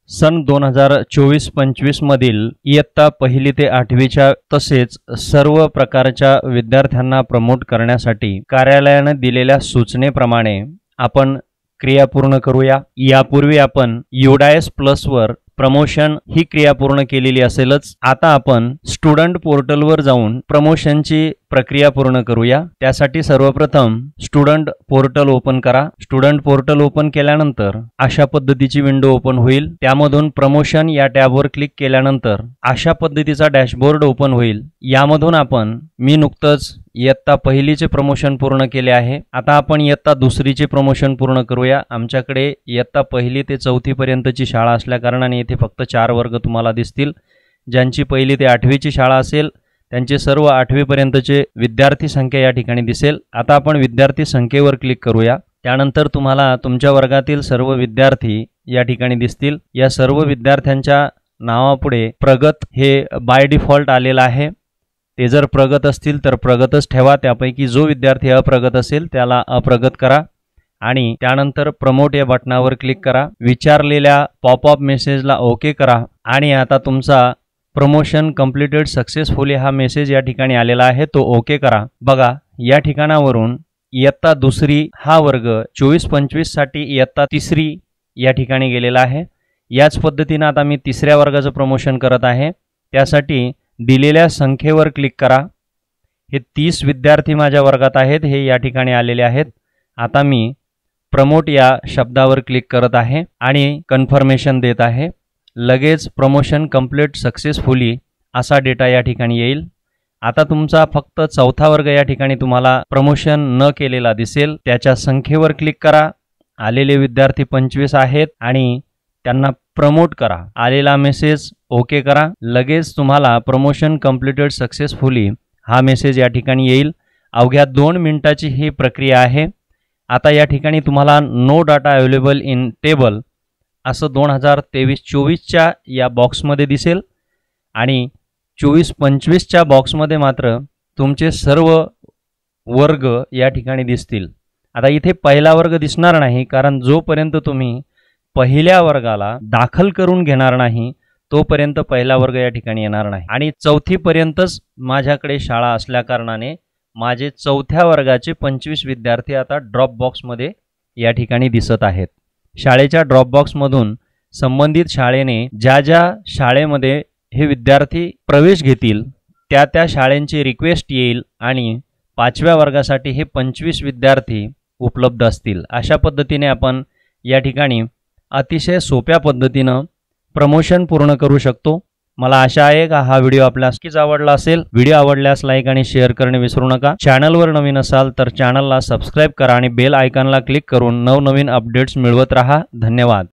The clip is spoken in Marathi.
सन 2024-25 मधील इयत्ता 1ली ते 8वीच्या तसेच सर्व प्रकारच्या विद्यार्थ्यांना प्रमोट करण्यासाठी कार्यालयाने दिलेल्या सूचनेप्रमाणे आपण क्रिया पूर्ण करूया। यापूर्वी आपण UDIS प्लस वर प्रमोशन ही क्रिया पूर्ण केलेली असेलच। आता आपण स्टुडंट पोर्टलवर जाऊन प्रमोशनची प्रक्रिया पूर्ण करूया। त्यासाठी सर्वप्रथम स्टुडंट पोर्टल ओपन करा। स्टुडंट पोर्टल ओपन केल्यानंतर अशा पद्धतीची विंडो ओपन होईल। त्यामधून प्रमोशन या टॅबवर क्लिक केल्यानंतर अशा पद्धतीचा डॅशबोर्ड ओपन होईल। यामधून आपण मी नुकतंच इयत्ता 1लीचे प्रमोशन पूर्ण केले आहे। आता आपण इयत्ता 2रीचे प्रमोशन पूर्ण करूया। आमच्याकडे इयत्ता 1ली ते 4थी पर्यंतची शाळा असल्या कारणाने येथे फक्त 4 वर्ग तुम्हाला दिसतील। ज्यांची 1ली ते 8वीची शाळा असेल त्यांचे सर्व 8वी पर्यंतचे विद्यार्थी संख्या या ठिकाणी दिसेल। आता आपण विद्यार्थी संख्येवर क्लिक करूया। त्यानंतर तुम्हाला तुमच्या वर्गातील सर्व विद्यार्थी या ठिकाणी दिसतील। या सर्व विद्यार्थ्यांच्या नावापुढे प्रगत हे बाय डिफॉल्ट आलेलं आहे। ते जर प्रगत असतील तर प्रगतच ठेवा। त्यापैकी जो विद्यार्थी अप्रगत असेल त्याला अप्रगत करा आणि त्यानंतर प्रमोट या बटनावर क्लिक करा। विचारलेल्या पॉपअप मेसेजला ओके करा आणि आता तुमचा प्रमोशन कंप्लीटेड सक्सेसफुली हा मेसेज या ठिकाणी आलेला आहे, तो ओके करा। बघा या ठिकाणावरून इयत्ता 2री हा वर्ग 24-25 साठी इयत्ता 3री या ठिकाणी गेलेला आहे। याच पद्धतीने आता मी 3ऱ्या वर्गाचं प्रमोशन करत आहे। त्यासाठी दिलेल्या संख्येवर क्लिक करा। हे 30 विद्यार्थी माझ्या वर्गात आहेत, हे या ठिकाणी आलेले आहेत। आता मी प्रमोट या शब्दावर क्लिक करत आहे आणि कन्फर्मेशन देत आहे। लगेच प्रमोशन कंप्लीट सक्सेसफुली असा डेटा या ठिकाणी येईल। आता तुमचा फक्त 4था वर्ग या ठिकाणी तुम्हाला प्रमोशन न केलेला दिसेल। त्याच्या संख्येवर क्लिक करा। आलेले विद्यार्थी 25 आहेत आणि त्यांना प्रमोट करा। आलेला मेसेज ओके करा। लगेच तुम्हाला प्रमोशन कंप्लीटेड सक्सेसफुली हा मेसेज या ठिकाणी येईल। अवघ्या 2 मिनिटाची ही प्रक्रिया आहे। आता या ठिकाणी तुम्हाला no data available in table असं 2023-24च्या या बॉक्समध्ये दिसेल आणि 24-25च्या बॉक्समध्ये मात्र तुमचे सर्व वर्ग या ठिकाणी दिसतील। आता इथे पहिला वर्ग दिसणार नाही, कारण जोपर्यंत तुम्ही पहिल्या वर्गाला दाखल करून घेणार नाही तोपर्यंत पहिला वर्ग या ठिकाणी येणार नाही। आणि 4थी पर्यंतच माझ्याकडे शाळा असल्या कारणाने माझे 4थ्या वर्गाचे 25 विद्यार्थी आता ड्रॉप बॉक्समध्ये या ठिकाणी दिसत आहेत। शाळेच्या ड्रॉप बॉक्समधून संबंधित शाळेने ज्या शाळेमध्ये हे विद्यार्थी प्रवेश घेतील त्या शाळेंची रिक्वेस्ट येईल आणि 5व्या वर्गासाठी हे 25 विद्यार्थी उपलब्ध असतील। अशा पद्धतीने आपण या ठिकाणी अतिशय सोप्या पद्धतीने प्रमोशन पूर्ण करू शकतो। मला आशा आहे का हा व्हिडिओ आपल्यास नक्कीच आवडला असेल। व्हिडिओ आवडल्यास लाईक आणि शेअर करणे विसरू नका। चॅनलवर नवीन असाल तर चॅनलला सबस्क्राइब करा आणि बेल आयकॉनला क्लिक करून नवनवीन अपडेट्स मिळवत रहा। धन्यवाद।